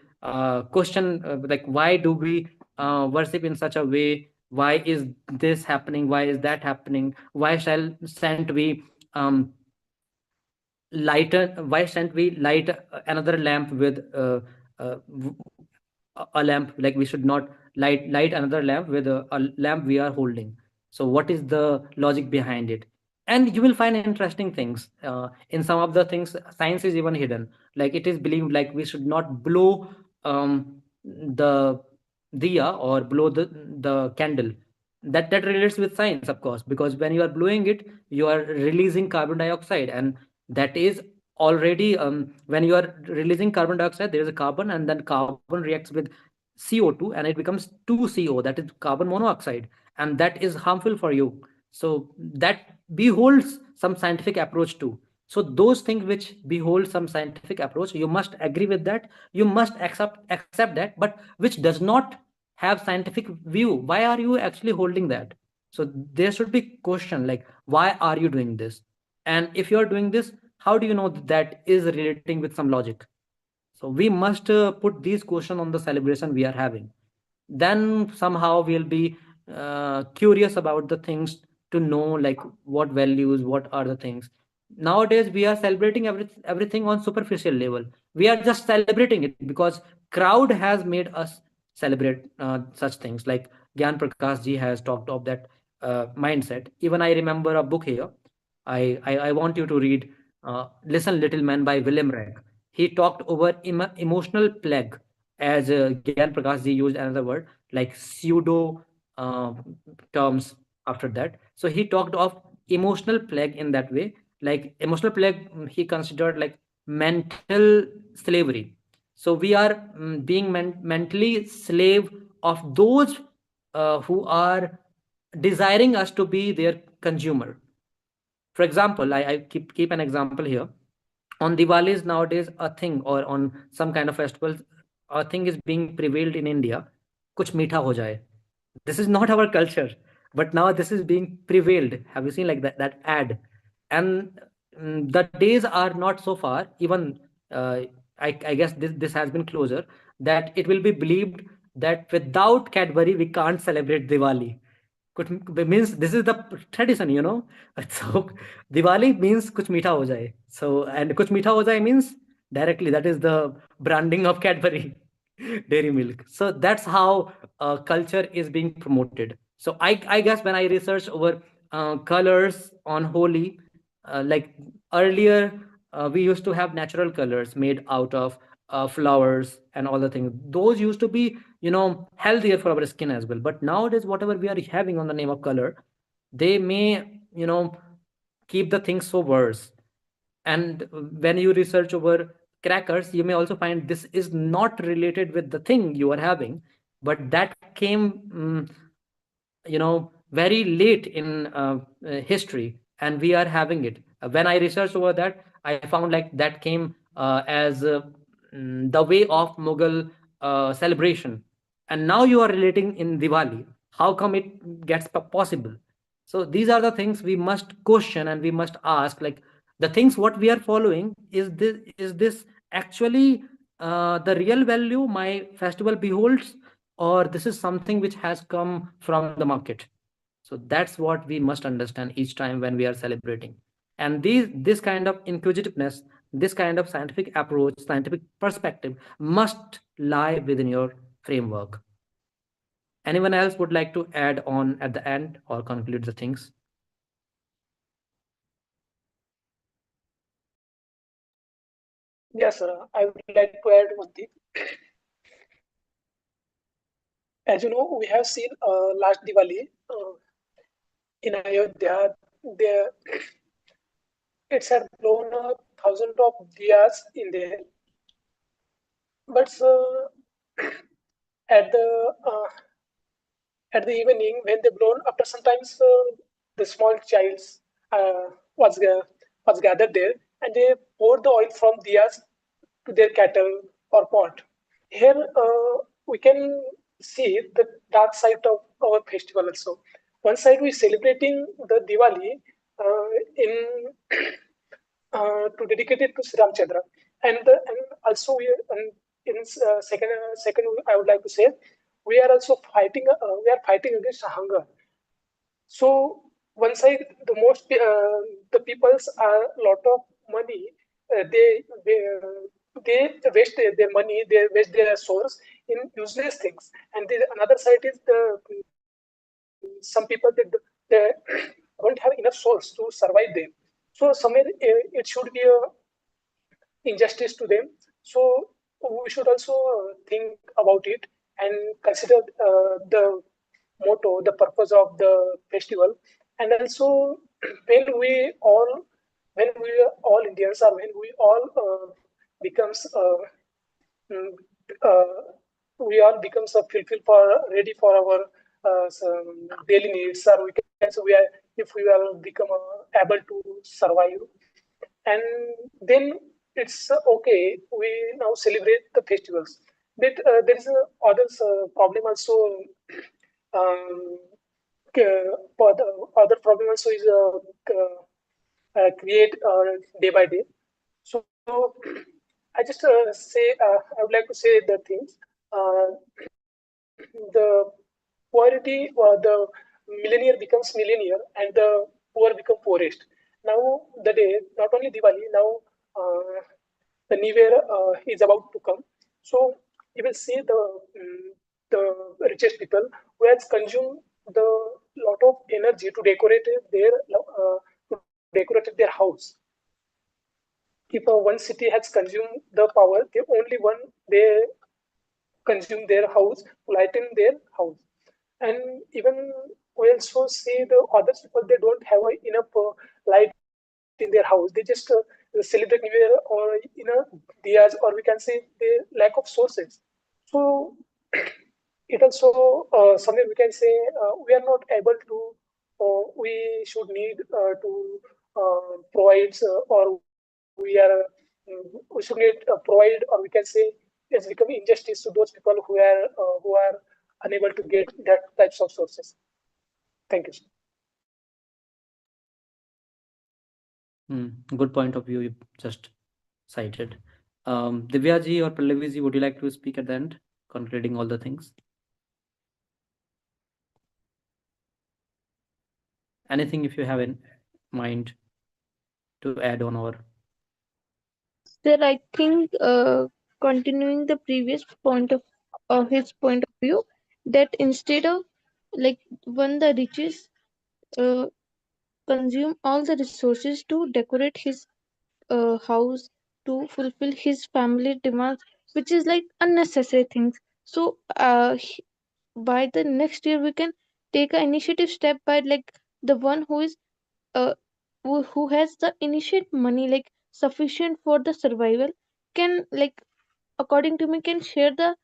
question like, why do we worship in such a way? Why is this happening? Why is that happening? Shan't we light another lamp with uh, w- a lamp? Like, we should not light another lamp with a lamp we are holding. So what is the logic behind it? And you will find interesting things in some of the things. Science is even hidden. Like, it is believed like we should not blow the diya, or blow the candle. That relates with science, of course, because when you are blowing it, you are releasing carbon dioxide, and that is already when you are releasing carbon dioxide, there is a carbon, and then carbon reacts with CO2, and it becomes 2CO, that is carbon monoxide, and that is harmful for you. So that beholds some scientific approach too. So those things which behold some scientific approach, you must agree with that, you must accept that, but which does not have scientific view, why are you actually holding that? So there should be question like, why are you doing this? And if you are doing this, how do you know that is relating with some logic? So we must put these questions on the celebration we are having. Then somehow we'll be curious about the things, to know like what values, what are the things. Nowadays we are celebrating everything on superficial level. We are just celebrating it because crowd has made us celebrate such things. Like Gyan Prakash ji has talked of that mindset. Even I remember a book here. I want you to read Listen Little Man by William Reg. He talked over emotional plague, as Gyan Prakash ji used another word like pseudo uh, terms after that. So he talked of emotional plague in that way. Like emotional plague, he considered like mental slavery. So we are being mentally slave of those who are desiring us to be their consumer. For example, I keep an example here. On Diwalis nowadays, a thing, or on some kind of festivals, a thing is being prevailed in India, kuch meetha ho jaye. This is not our culture, but now this is being prevailed. Have you seen like that ad? And the days are not so far. Even uh, I guess this has been closer, that it will be believed that without Cadbury we can't celebrate Diwali. कुछ means this is the tradition, you know. So Diwali means kuch meetha ho jaye. So and kuch meetha ho jaye means directly that is the branding of Cadbury dairy milk. So that's how culture is being promoted. So I guess when I research over colors on Holi, like earlier we used to have natural colors made out of flowers and all the things. Those used to be, you know, healthier for our skin as well. But nowadays, whatever we are having on the name of color, they may, you know, keep the things so worse. And when you research over crackers, you may also find this is not related with the thing you are having, but that came you know, very late in history, and we are having it. When I researched over that, I found like that came as the way of Mughal celebration, and now you are relating in Diwali. How come it gets possible? So these are the things we must question, and we must ask, like, the things what we are following, is this actually the real value my festival beholds, or this is something which has come from the market? So that's what we must understand each time when we are celebrating. And this kind of inquisitiveness, this kind of scientific approach, scientific perspective must lie within your framework. Anyone else would like to add on at the end or conclude the things? Yes, sir. I would like to add one thing. As you know, we have seen last Diwali in Ayodhya. There, it's had blown thousands of diyas in there, but at the uh, at the evening when they blown, after sometimes the small childs uh, was was gathered there, and they poured the oil from diyas to their kettle or pot. Here we can see the dark side of our festival also. One side we celebrating the Diwali in to dedicate it to Sri Ramchandra, and also in second I would like to say we are also fighting we are fighting against hunger. So one side, the peoples are a lot of money. They waste their money. They waste their source in useless things. And the another side is some people they don't have enough source to survive them. So somewhere it should be a injustice to them. So we should also think about it and consider the motto, the purpose of the festival, and also when we all, when we all Indians, or when we all becomes mm, uh, we all becomes fulfilled for ready for our daily needs, or we can say we are, if we will become able to survive, and then it's okay. We now celebrate the festivals. But there is a other problem also. Um, the other problem also is create day by day. So I just say I would like to say the things. The poverty or the millionaire becomes millionaire and the poor become poorest. Now the day, not only Diwali, now the New Year is about to come. So you will see the richest people who has consumed the lot of energy to decorate to decorate their house. If one city has consumed the power, they only one they consume their house, lighten their house. And even we also see the other people, they don't have enough light in their house. They just celebrate New Year or diyas, or we can say the lack of sources. So it also somewhere we can say we are not able to we should need to provide or we are we should need provide, or we can say it's become injustice to those people who are unable to get that types of sources. Thank you, sir. Good point of view you just cited. Divya ji or Pallavi ji, would you like to speak at the end, concluding all the things? Anything if you have in mind to add on or Sir, I think continuing the previous point of his point of view, that instead of like when the riches uh, consume all the resources to decorate his house, to fulfill his family demands, which is like unnecessary things. So by the next year we can take an initiative step by like the one who is uh, who has the initiate money like sufficient for the survival can like according to me can share the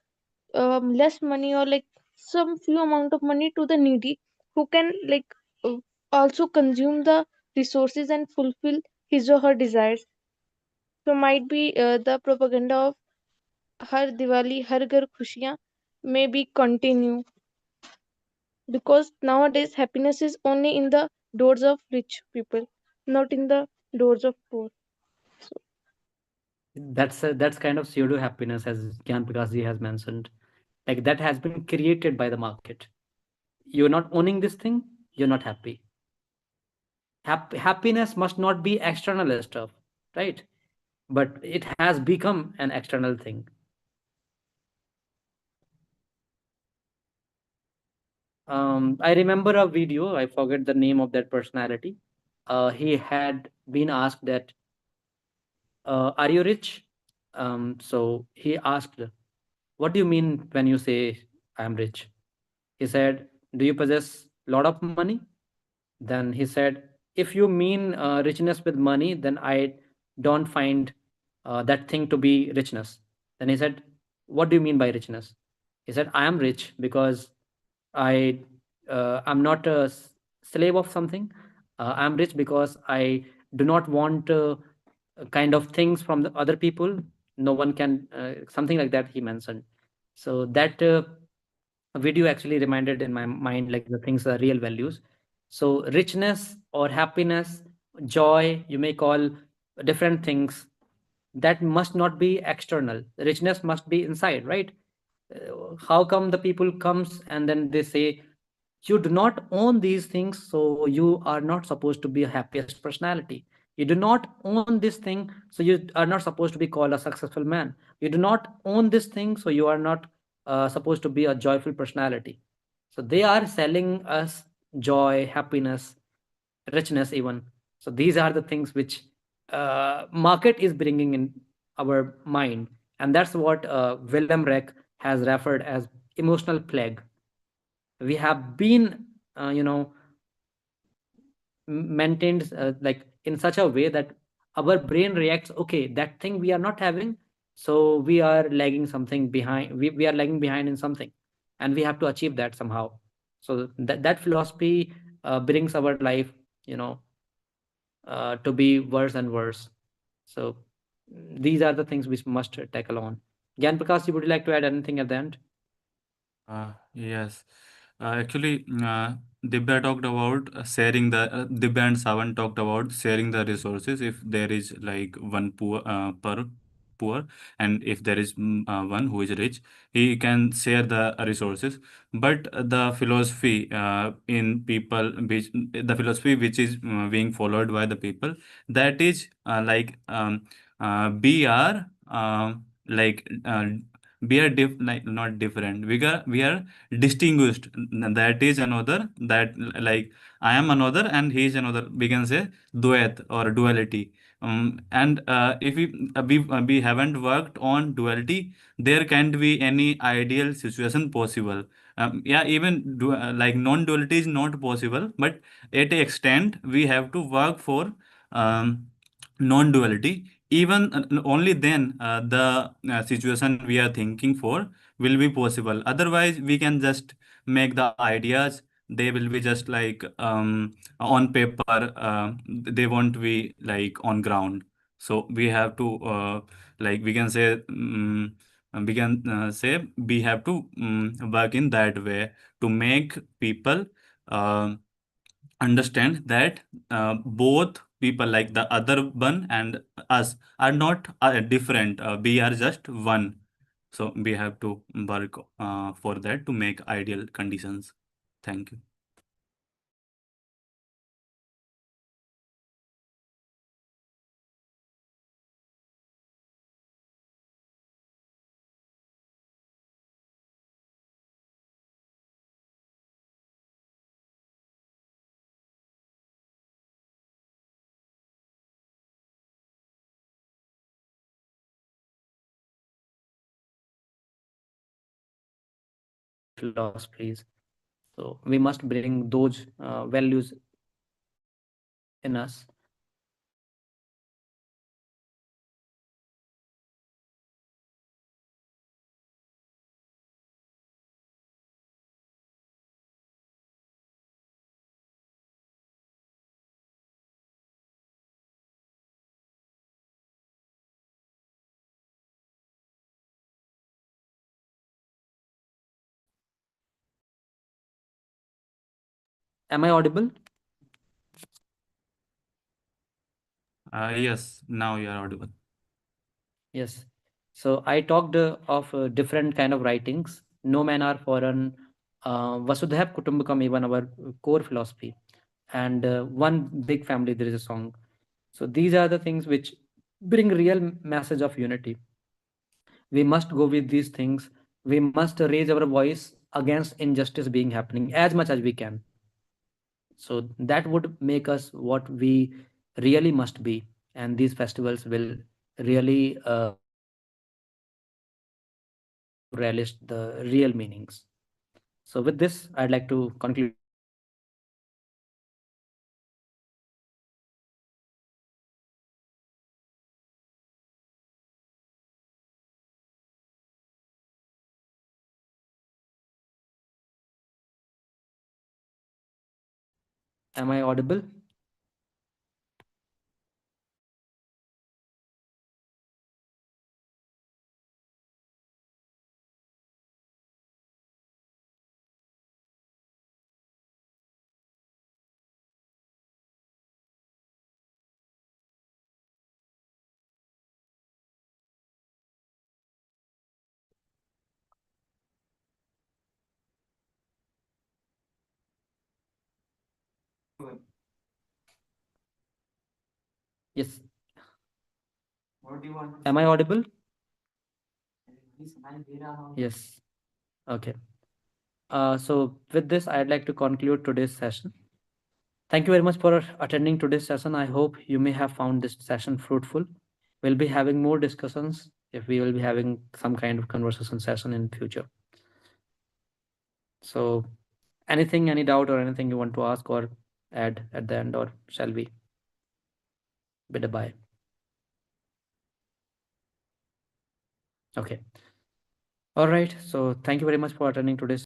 less money or like some few amount of money to the needy who can like uh, also consume the resources and fulfill his or her desires. So might be the propaganda of har Diwali har ghar khushiyan may be continue, because nowadays happiness is only in the doors of rich people, not in the doors of poor. So that's kind of pseudo happiness, as Gyan Prakash ji has mentioned. Like that has been created by the market. You're not owning this thing, you're not happy. Happiness must not be external stuff, right? But it has become an external thing. I remember a video, I forget the name of that personality. He had been asked that, are you rich? So he asked, what do you mean when you say I'm rich? He said, do you possess a lot of money? Then he said, if you mean richness with money, then I don't find that thing to be richness. Then he said, what do you mean by richness? He said, I am rich because I I'm not a slave of something. I'm rich because I do not want kind of things from the other people. No one can something like that he mentioned. So that video actually reminded in my mind like the things are real values. So richness or happiness, joy, you may call different things, that must not be external. Richness must be inside, right? How come the people comes and then they say you do not own these things, so you are not supposed to be a happiest personality. You do not own this thing, so you are not supposed to be called a successful man. You do not own this thing, so you are not supposed to be a joyful personality. So they are selling us joy, happiness, richness even. So these are the things which market is bringing in our mind, and that's what Willem Reck has referred as emotional plague. We have been maintained like in such a way that our brain reacts, okay, that thing we are not having, so we are lagging something behind, we are lagging behind in something, and we have to achieve that somehow. So that philosophy brings our life, you know to be worse and worse. So these are the things we must tackle on. Gyan Prakash, would you like to add anything at the end? Yes. Actually, Dibya talked about sharing the Dibya and Savan talked about sharing the resources. If there is like one poor, and if there is one who is rich, he can share the resources. But the philosophy in people, which the philosophy which is being followed by the people, that is we are we are like not different, we are distinguished. That is another, that like I am another and he is another, we can say duet or duality. And if we haven't worked on duality, there can't be any ideal situation possible. Yeah, even like non-duality is not possible, but at a extent we have to work for um, non-duality. Even only then the situation we are thinking for will be possible. Otherwise we can just make the ideas, they will be just like on paper, they won't be like on ground. So we have to like we can say we have to work in that way to make people uh, understand that both people, like the other one and us, are not different. We are just one. So we have to work for that to make ideal conditions. Thank you. philosophies. So we must bring those values in us. Am I audible? Yes, now you are audible. Yes. So I talked of different kind of writings. No man are foreign. Vasudhaiv Kutumbakam, even our core philosophy, and one big family. There is a song. So these are the things which bring real message of unity. We must go with these things. We must raise our voice against injustice being happening as much as we can. So that would make us what we really must be, and these festivals will really make us relish the real meanings. So with this, I'd like to conclude. Am I audible? Yes. Am I audible? Yes. Okay. So with this, I'd like to conclude today's session. Thank you very much for attending today's session. I hope you may have found this session fruitful. We'll be having more discussions if we will be having some kind of conversation session in future. So anything, any doubt or anything you want to ask or add at the end, or shall we bid a bye? Okay. All right. So thank you very much for attending today's